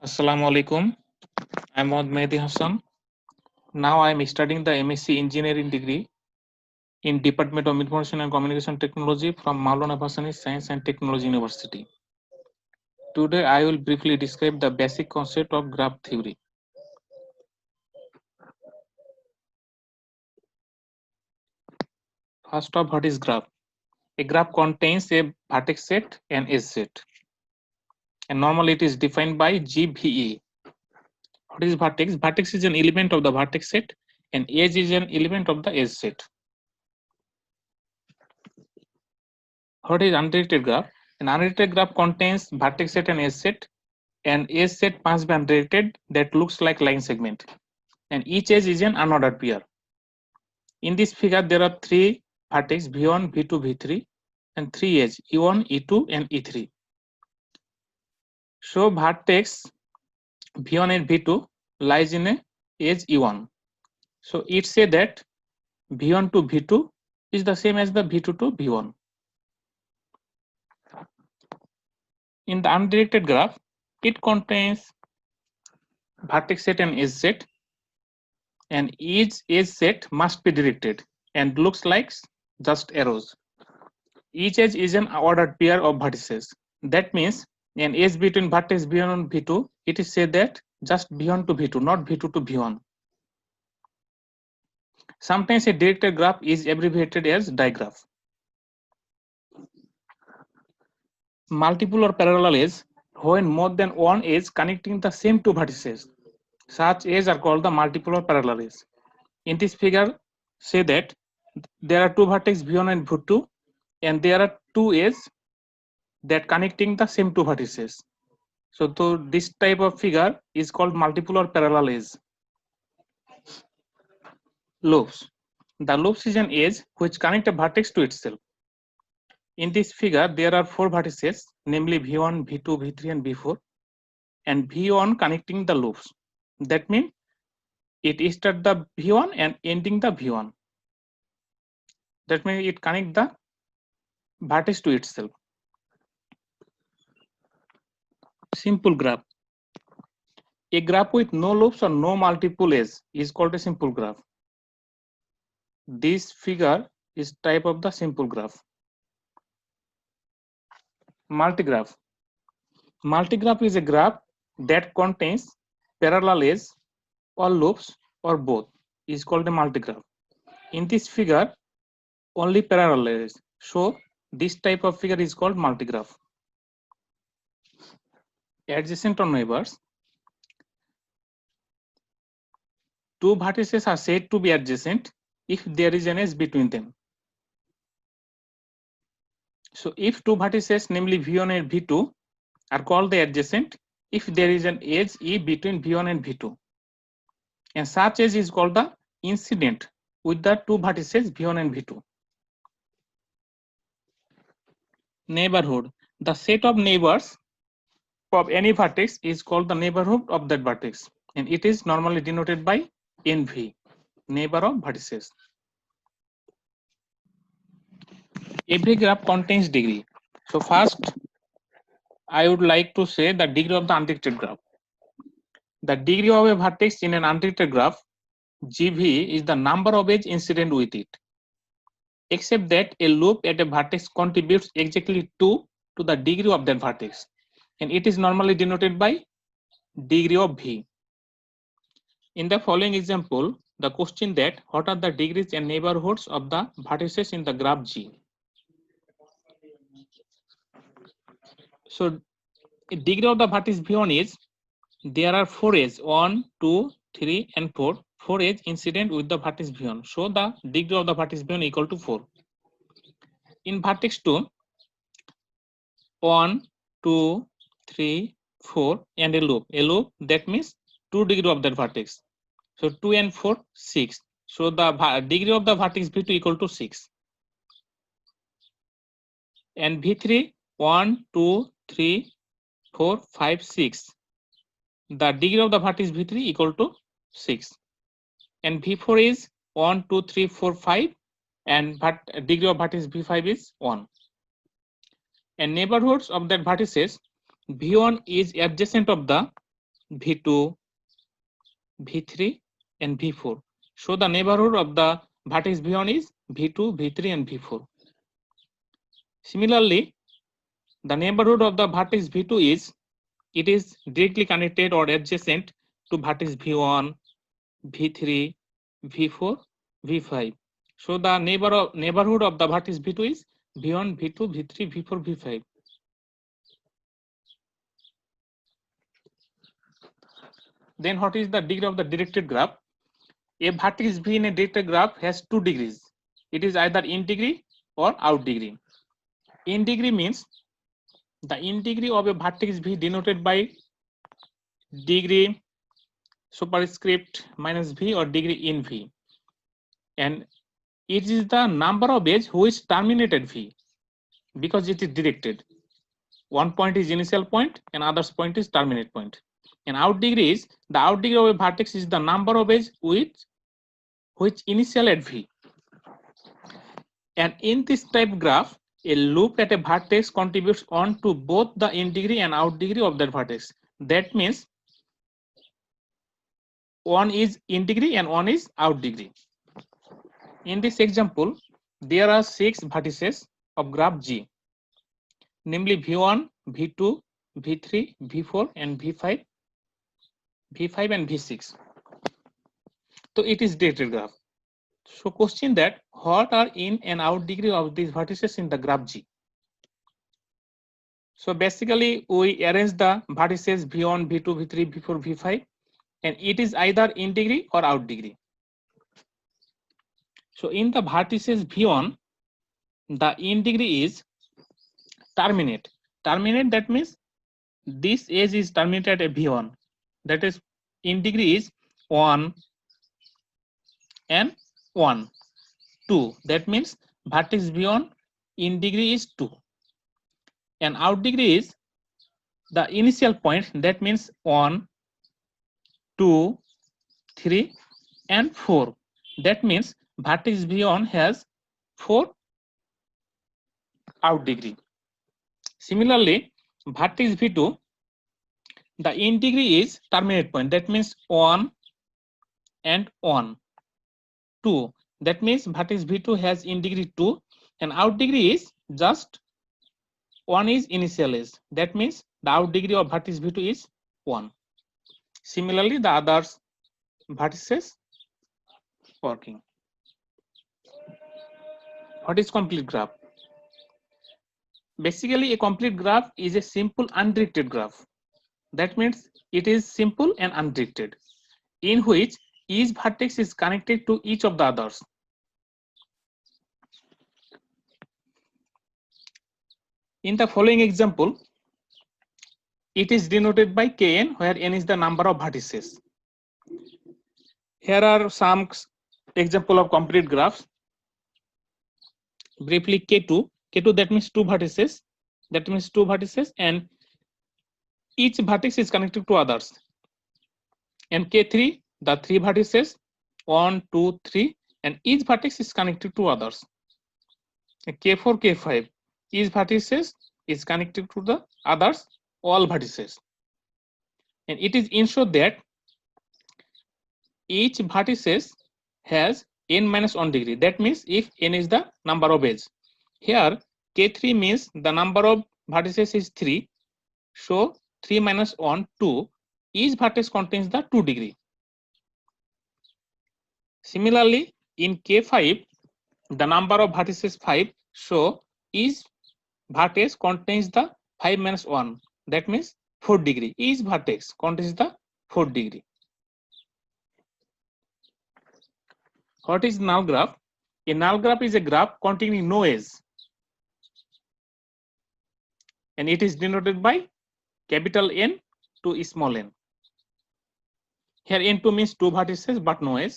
Assalamu alaikum. I'm Mohammad Mehdi Hassan. Now I am studying the MSc Engineering degree in Department of Information and Communication Technology from Maulana Bhasani Science and Technology University. Today I will briefly describe the basic concept of graph theory. First of what is graph? A graph contains a vertex set and edge set. And normally it is defined by GVE. What is vertex? Vertex is an element of the vertex set and edge is an element of the edge set. What is undirected graph? An undirected graph contains vertex set and edge set, and edge set must be undirected that looks like line segment, and each edge is an unordered pair. In this figure, there are three vertex V1, V2, V3, and three edge E1, E2, and E3. So vertex V1 and V2 lies in a edge E1. So it say that V1 to V2 is the same as the V2 to V1. In the undirected graph, it contains vertex set and edge set, and each edge set must be directed and looks like just arrows. Each edge is an ordered pair of vertices. That means an edge between vertex V1 and V2, it is said that just V1 to V2, not V2 to V1. Sometimes a directed graph is abbreviated as digraph. Multiple or parallel edge, when more than one edge connecting the same two vertices. Such edges are called the multiple or parallel edge. In this figure, say that there are two vertices V1 and V2, and there are two edges that connecting the same two vertices. So this type of figure is called multiple or parallel edge. Loops. The loops is an edge which connect a vertex to itself. In this figure, there are four vertices, namely V1, V2, V3, and V4, and V1 connecting the loops. That means it start the V1 and ending the V1. That means it connect the vertex to itself. Simple graph. A graph with no loops or no multiple edges is called a simple graph. This figure is type of the simple graph. Multigraph. Multigraph is a graph that contains parallel edges or loops or both is called a multigraph. In this figure, only parallel edges. So this type of figure is called multigraph. Adjacent or neighbors. Two vertices are said to be adjacent if there is an edge between them. So if two vertices, namely V1 and V2, are called the adjacent if there is an edge E between V1 and V2. And such edge is called the incident with the two vertices V1 and V2. Neighborhood. The set of neighbors of any vertex is called the neighborhood of that vertex, and it is normally denoted by NV, neighbor of vertices. Every graph contains degree. So first, I would like to say the degree of the undirected graph. The degree of a vertex in an undirected graph, GV, is the number of edges incident with it, except that a loop at a vertex contributes exactly 2 to the degree of that vertex, and it is normally denoted by degree of V. In the following example, the question that what are the degrees and neighborhoods of the vertices in the graph G? So degree of the vertex V1 is there are 4 edges 1, 2, 3, and 4. 4 edges incident with the vertex V1. So the degree of the vertex V1 equal to 4. In vertex 2, 1, 2, 3, 4, and a loop. A loop, that means 2 degree of that vertex. So 2 and 4, 6. So the degree of the vertex V2 equal to 6. And V3, 1, 2, 3, 4, 5, 6. The degree of the vertex V3 equal to 6. And V4 is 1, 2, 3, 4, 5, and degree of vertex V5 is 1. And neighborhoods of that vertices, V1 is adjacent of the V2, V3, and V4. So the neighborhood of the vertex V1 is V2, V3, and V4. Similarly, the neighborhood of the vertex V2 is, it is directly connected or adjacent to vertex V1, V3, V4, V5. So the neighborhood of the vertex V2 is V1, V2, V3, V4, V5. Then what is the degree of the directed graph? A vertex V in a directed graph has 2 degrees. It is either in degree or out degree. In degree means the in degree of a vertex V denoted by degree superscript minus V or degree in V, and it is the number of edge which terminated V because it is directed. One point is initial point and other point is terminate point. And out degree is the out degree of a vertex is the number of edge which initiate V. And in this type graph, a loop at a vertex contributes on to both the in degree and out degree of that vertex. That means one is in degree and one is out degree. In this example, there are 6 vertices of graph G, namely V1, V2, V3, V4, and V5 and V6. So it is directed graph. So question that what are in and out degree of these vertices in the graph G? So basically we arrange the vertices V1, V2, V3, V4, V5, and it is either in degree or out degree. So in the vertices V1, the in degree is terminate. Terminate, that means this edge is terminated at V1. That is in degree is 1 and 1, 2. That means vertex V1 in degree is 2. And out degree is the initial point, that means 1, 2, 3, and 4. That means vertex V1 has 4 out degree. Similarly, vertex V2, the in degree is terminate point, that means 1 and 1, 2. That means vertex V2 has in degree 2, and out degree is just 1 is initial edge. That means the out degree of vertex V2 is 1. Similarly, the others vertices working. What is complete graph? Basically, a complete graph is a simple undirected graph. That means it is simple and undirected, in which each vertex is connected to each of the others. In the following example, it is denoted by Kn, where n is the number of vertices. Here are some example of complete graphs. Briefly, K2, that means 2 vertices. That means 2 vertices, and each vertex is connected to others. And K3, the 3 vertices, 1, 2, 3, and each vertex is connected to others. And K4, K5, each vertices is connected to the others, all vertices. And it is ensured that each vertices has n minus 1 degree. That means if n is the number of edges. Here K3 means the number of vertices is 3. So 3 minus 1, 2. Each vertex contains the 2 degree. Similarly, in K5, the number of vertices 5. So each vertex contains the 5 minus 1. That means 4 degree. Each vertex contains the 4 degree. What is null graph? A null graph is a graph containing no edge, and it is denoted by capital N to small n. Here N2 means 2 vertices but no edge.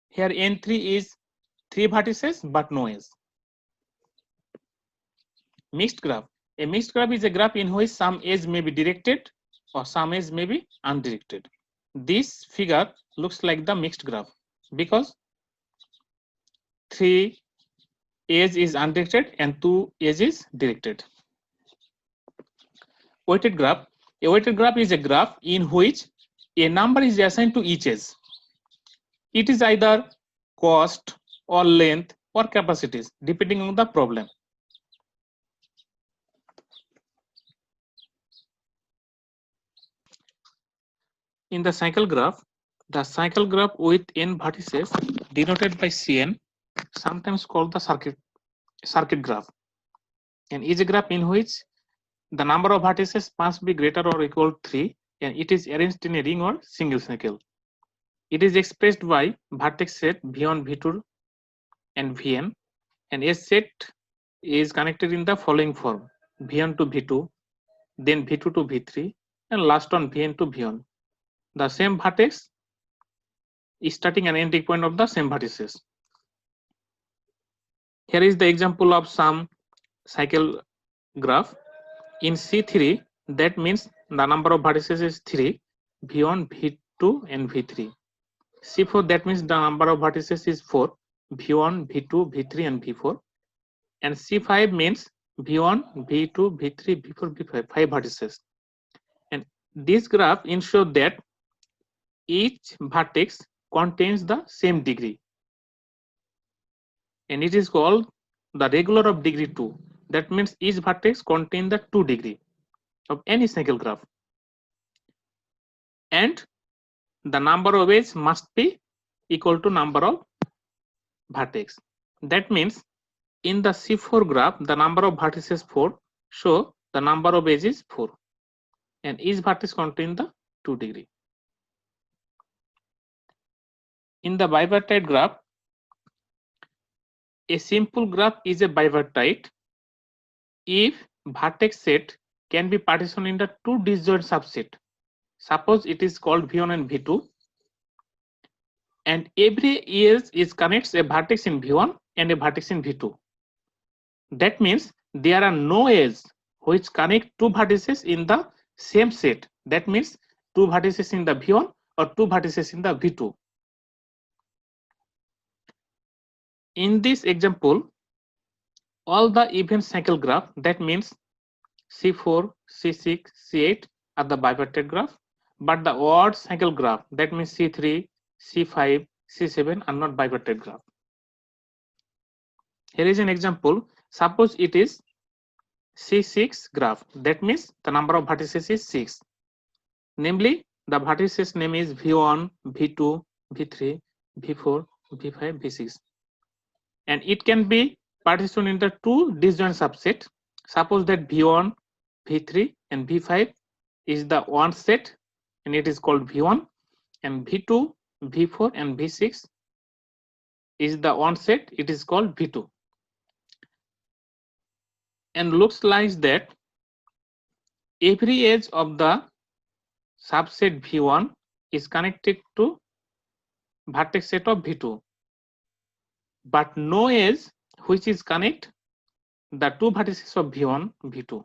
Here N3 is 3 vertices but no edge. Mixed graph. A mixed graph is a graph in which some edge may be directed or some edge may be undirected. This figure looks like the mixed graph because 3 edge is undirected and 2 edge is directed. Weighted graph. A weighted graph is a graph in which a number is assigned to each edge. It is either cost or length or capacities depending on the problem. In the cycle graph with n vertices denoted by Cn, sometimes called the circuit graph, and is a graph in which the number of vertices must be greater or equal to 3 and it is arranged in a ring or single cycle. It is expressed by vertex set V1, V2 and Vn, and S set is connected in the following form: V1 to V2, then V2 to V3, and last one Vn to V1. The same vertex is starting and ending point of the same vertices. Here is the example of some cycle graph. In C3, that means the number of vertices is 3, V1, V2 and V3. C4, that means the number of vertices is 4, V1, V2, V3 and V4. And C5 means V1, V2, V3, V4, V5, 5 vertices. And this graph ensures that each vertex contains the same degree. And it is called the regular of degree 2. That means each vertex contains the 2 degree of any cycle graph. And the number of edges must be equal to number of vertex. That means in the C4 graph, the number of vertices 4, so the number of edges is 4. And each vertex contains the 2 degree. In the bipartite graph, a simple graph is a bipartite if vertex set can be partitioned into 2 disjoint subset. Suppose it is called V1 and V2, and every edge is connects a vertex in V1 and a vertex in V2. That means there are no edges which connect 2 vertices in the same set. That means 2 vertices in the V1 or 2 vertices in the V2. In this example, all the even cycle graph, that means C4, C6, C8 are the bipartite graph, but the odd cycle graph, that means C3, C5, C7 are not bipartite graph. Here is an example. Suppose it is C6 graph, that means the number of vertices is 6. Namely, the vertices name is V1, V2, V3, V4, V5, V6. And it can be partitioned into 2 disjoint subset. Suppose that V1, V3 and V5 is the one set and it is called V1, and V2, V4 and V6 is the one set, it is called V2. And looks like that every edge of the subset V1 is connected to vertex set of V2, but no edge which is connect the 2 vertices of V1, V2.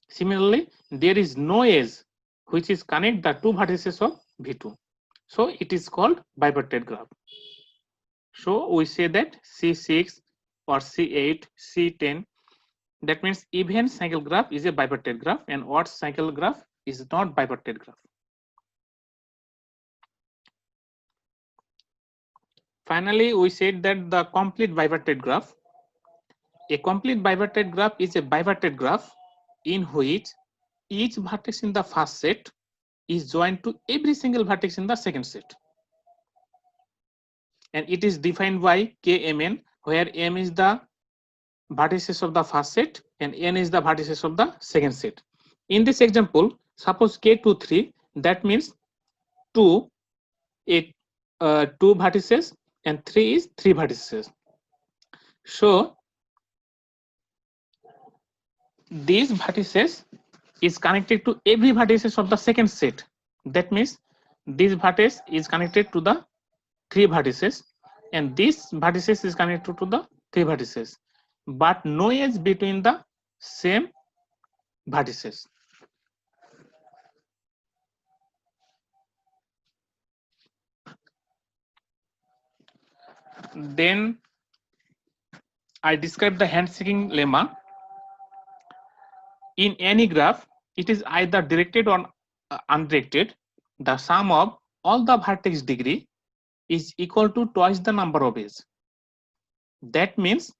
Similarly, there is no edge which is connect the 2 vertices of V2. So it is called bipartite graph. So we say that C6 or C8, C10, that means even cycle graph is a bipartite graph and odd cycle graph is not bipartite graph. Finally, we said that the complete bipartite graph. A complete bipartite graph is a bipartite graph in which each vertex in the first set is joined to every single vertex in the second set. And it is defined by Kmn, where m is the vertices of the first set and n is the vertices of the second set. In this example, suppose K2, 3, that means 2 vertices and 3 is 3 vertices. So these vertices is connected to every vertices of the second set. That means this vertex is connected to the 3 vertices and this vertices is connected to the 3 vertices, but no edge between the same vertices. Then I describe the handshaking lemma. In any graph, it is either directed or undirected. the sum of all the vertex degree is equal to twice the number of edges. That means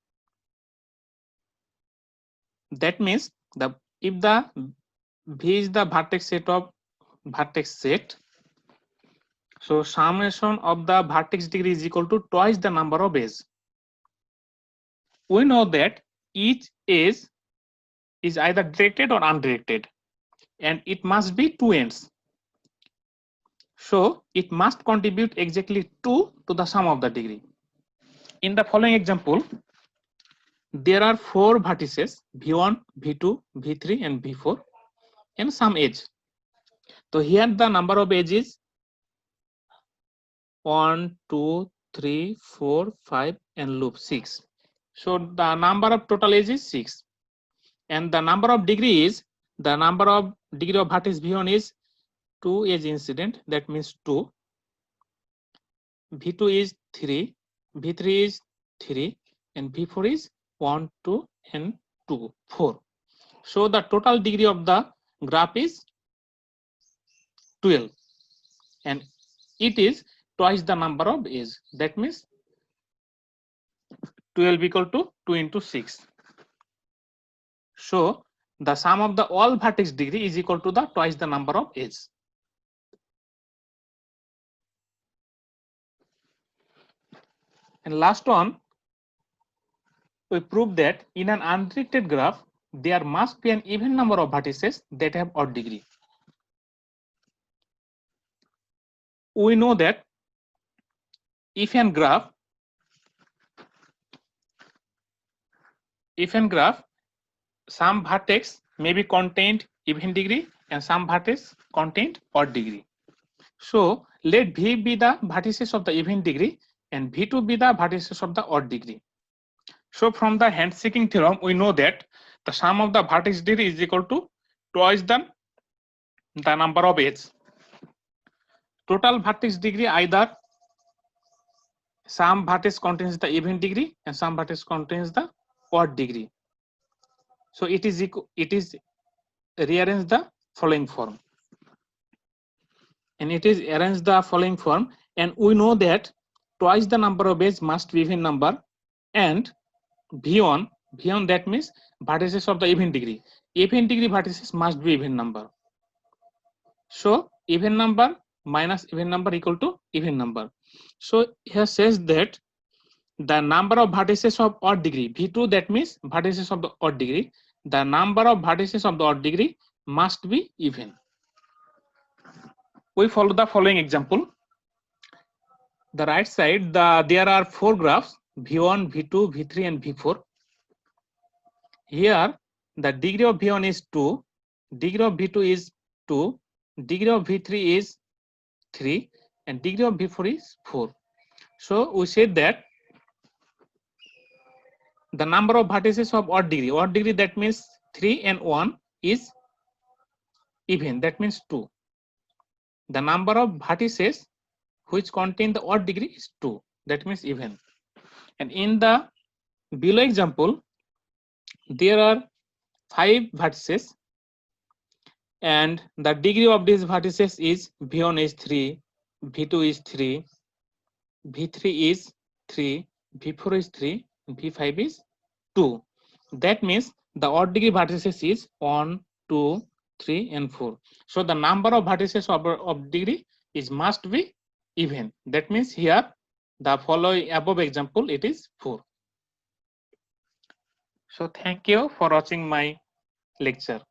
the if the V is the vertex set of vertex set, so summation of the vertex degree is equal to twice the number of edges. We know that each edge is either directed or undirected, and it must be two ends. So it must contribute exactly 2 to the sum of the degree. In the following example, there are 4 vertices V1, V2, V3 and V4 and some edge. So here the number of edges is 1, 2, 3, 4, 5 and loop 6. So the number of total edge is 6. And the number of degree is, the number of degree of vertex V1 is 2 edge incident, that means 2. V2 is 3, V3 is 3 and V4 is 1, 2 and 2, 4. So the total degree of the graph is 12 and it is twice the number of edges. That means 12 equal to 2 into 6. So the sum of the all vertex degree is equal to the twice the number of edges. And last one, we prove that in an undirected graph, there must be an even number of vertices that have odd degree. We know that if in graph, some vertex may be contained even degree and some vertex contained odd degree. So let V be the vertices of the even degree and V2 be the vertices of the odd degree. So from the handshaking theorem, we know that the sum of the vertex degree is equal to twice the number of edges. Total vertex degree, either some vertex contains the even degree and some vertex contains the odd degree. So it is rearranged the following form. And it is arranged the following form, and we know that twice the number of edges must be even number, and V1 that means vertices of the even degree. Even degree vertices must be even number. So even number minus even number equal to even number. So here says that the number of vertices of odd degree, V2 that means vertices of the odd degree, the number of vertices of the odd degree must be even. We follow the following example. The right side, there are 4 graphs, V1, V2, V3 and V4. Here the degree of V1 is 2, degree of V2 is 2, degree of V3 is 3 and degree of V4 is 4. So we said that the number of vertices of odd degree that means 3 and 1 is even, that means 2. The number of vertices which contain the odd degree is 2, that means even. And in the below example, there are 5 vertices and the degree of these vertices is V1 is 3, V2 is 3, V3 is 3, V4 is 3, V5 is 2. That means the odd degree vertices is 1, 2, 3 and 4. So the number of vertices of degree is must be even. That means here the following above example it is 4. So thank you for watching my lecture.